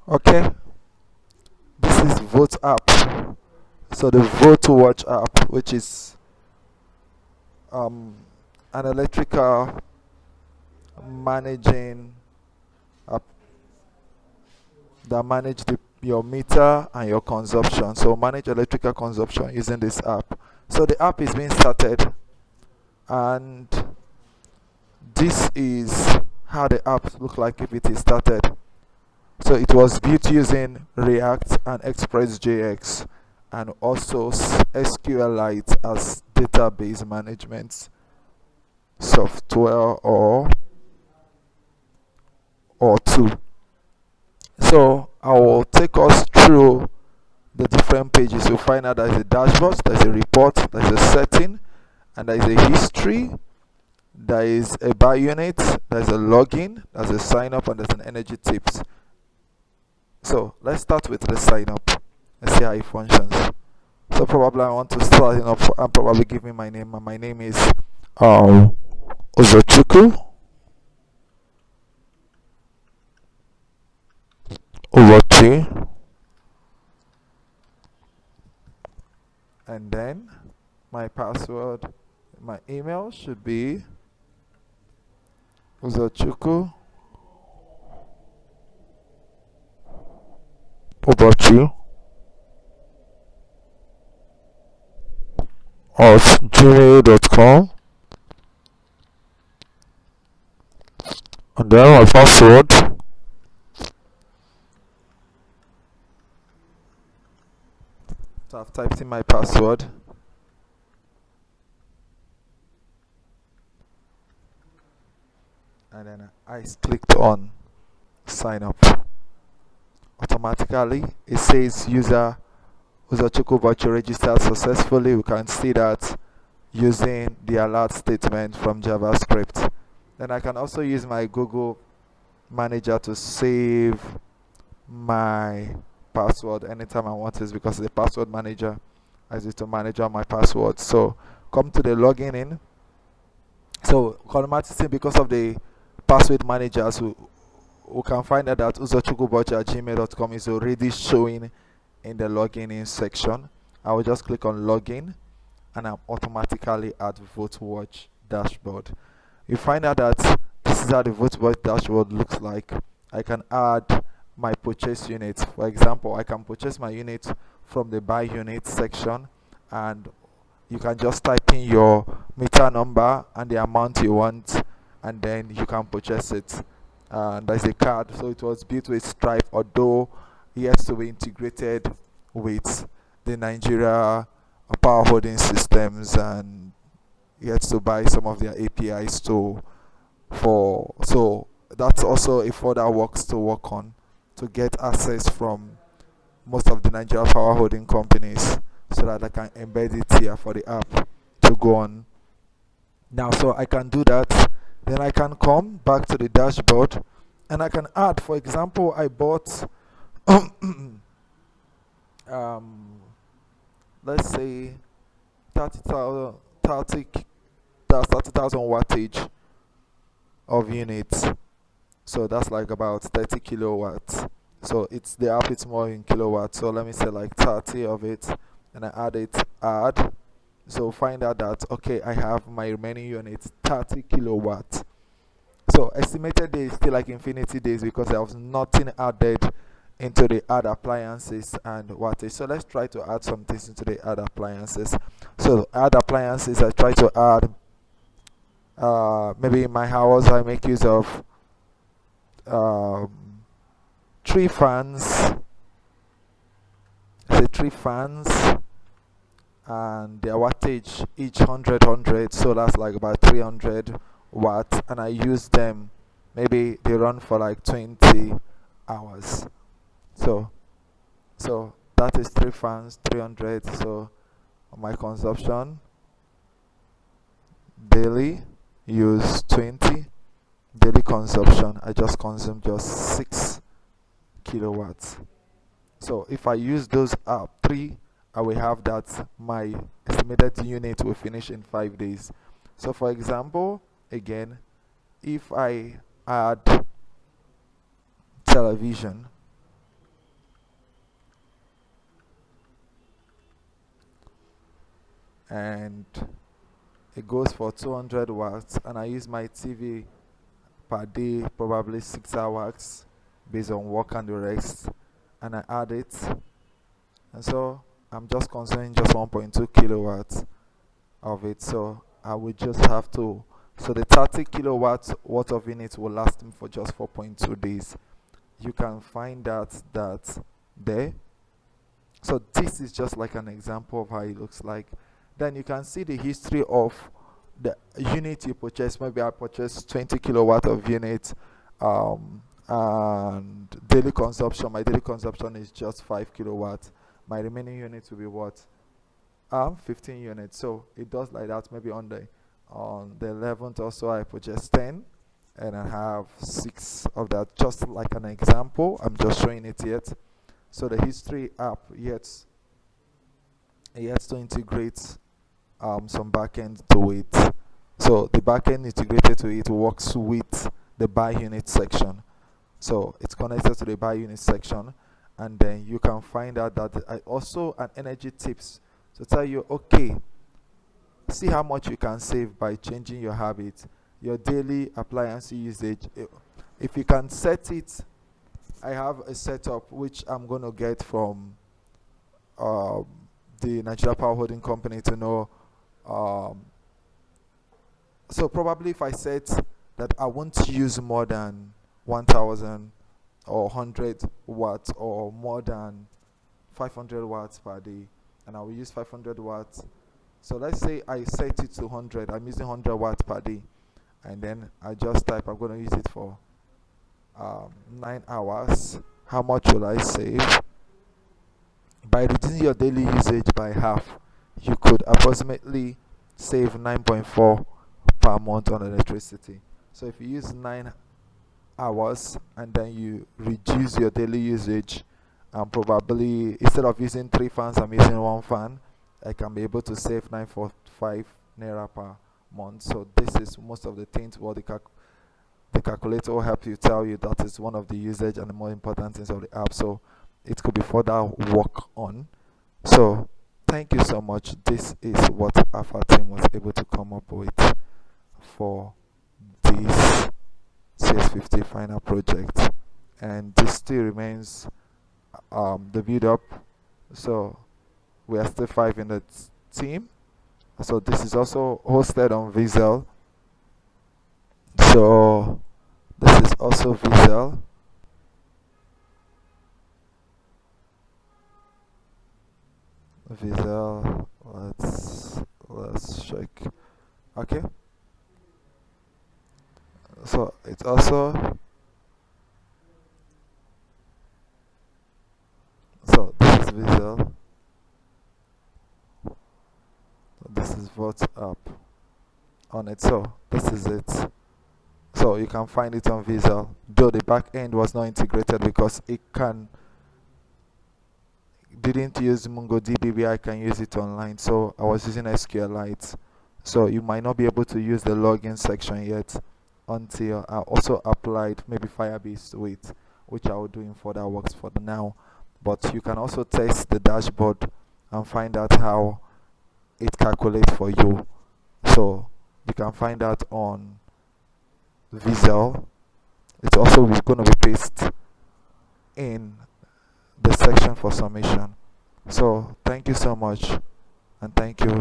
Okay, this is Vote app. So the Vote Watch app, which is um, an electrical managing app that manage your meter and your consumption. So manage electrical consumption using this app. So the app is being started, and this is how the app look like if it is started. So it was built using React and Express.js, and also SQLite as database management software or tool. So I will take us through the different pages. You'll find out there's a dashboard, there's a report, there's a setting, and there's a history, there is a buy unit, there's a login, there's a sign up, and there's an energy tips. So let's start with the sign up and see how it functions. So probably I want to start up and probably give me my name, and my name is um Uzochukwu Uzochi, and then my password, my email should be Uzochukwu Uzochi at gmail.com, and then my password. So I've typed in my password, and then I clicked on sign up. Automatically it says user Uzochukwu Virtual registered successfully. We can see that using the alert statement from JavaScript. Then I can also use my Google Manager to save my password anytime I want this, because the password manager I use to manage all my passwords. So come to the login in. So automatically, because of the password managers, we can find out that uzochukwubochi@gmail.com is already showing in the login in section. I will just click on login, and I'm automatically at VoteWatch dashboard. You find out that this is how the VoteWatch dashboard looks like. I can add my purchase units. For example, I can purchase my unit from the buy unit section, and you can just type in your meter number and the amount you want, and then you can purchase it. There's a card. So it was built with Stripe, although it has to be integrated with the Nigeria power holding systems, and you have to buy some of their APIs too. So that's also a further works to work on, to get access from most of the Nigeria power holding companies, so that I can embed it here for the app to go on now. So I can do that. Then I can come back to the dashboard, and I can add, for example, I bought um let's say 30,000 30 that's 30,000 wattage of units. So that's like about 30 kilowatts. So it's the app, it's more in kilowatts. So let me say like 30 of it, and I add. So find out that okay, I have my remaining units 30 kilowatts. So estimated days still like infinity days, because there was nothing added into the add appliances and wattage. So let's try to add some things into the add appliances. So add appliances, I try to add maybe in my house I make use of um, three fans. Say three fans, and their wattage each 100, so that's like about 300 watts, and I use them, maybe they run for like 20 hours. So so that is three fans, 300. So my consumption daily use 20. Daily consumption, I just consume just 6 kilowatts. So if I use those up 3, I will have that my estimated unit will finish in 5 days. So for example, again, if I add television, and it goes for 200 watts, and I use my TV per day probably 6 hours based on work and the rest, and I add it, and so I'm just consuming just 1.2 kilowatts of it. So I would just have to, so the 30 kilowatts worth of units will last me for just 4.2 days. You can find that there. So this is just like an example of how it looks like. Then you can see the history of the unit you purchased. Maybe I purchased 20 kilowatt of unit, and daily consumption, my daily consumption is just 5 kilowatts. My remaining units will be what, 15 units. So it does like that. Maybe on the 11th or so I purchased 10, and I have 6 of that, just like an example. I'm just showing it yet. So the history app yet to integrate some backend to it. So the backend integrated to it works with the buy unit section. So it's connected to the buy unit section, and then you can find out that I also an energy tips to tell you, okay, see how much you can save by changing your habit, your daily appliance usage. If you can set it, I have a setup which I'm going to get from um, the Nigeria Power Holding Company to know. So probably if I set that I won't use more than 1000 or 100 watts or more than 500 watts per day, and I will use 500 watts. So let's say I set it to 100, I'm using 100 watts per day, and then I just type I'm going to use it for 9 hours. How much will I save? By reducing your daily usage by half, you could approximately save 9.4 per month on electricity. So if you use 9 hours and then you reduce your daily usage, and probably instead of using 3 fans, I'm using 1 fan, I can be able to save 945 naira per month. So this is most of the things what the calculator will help you tell you that is one of the usage and the more important things of the app. So it could be further work on. So thank you so much. This is what Alpha team was able to come up with for this CS50 final project, and this still remains the build up. So we are still 5 in the team. So this is also hosted on Vizel. So this is also Vizel. Vizel. Let's check. Okay. So it's also, so this is Vizel. This is WhatsApp on it. So this is it. So you can find it on Vizel, though the back end was not integrated because it didn't use MongoDB. I can use it online, so I was using SQLite. So you might not be able to use the login section yet until I also applied maybe Firebase to it, which I will do in further works for the now. But you can also test the dashboard and find out how it calculates for you. So you can find out on Vizel. It's also going to be pasted in the section for submission. So thank you so much, and thank you.